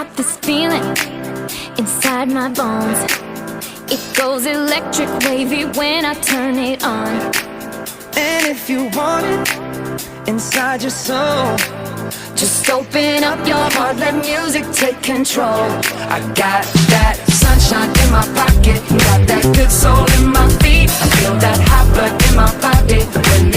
got this feeling inside my bones. It goes electric wavy when I turn it on. And if you want it inside your soul, Just open up your heart, let music take control. I got that sunshine in my pocket, got that good soul in my feet. I feel that hot blood in my body when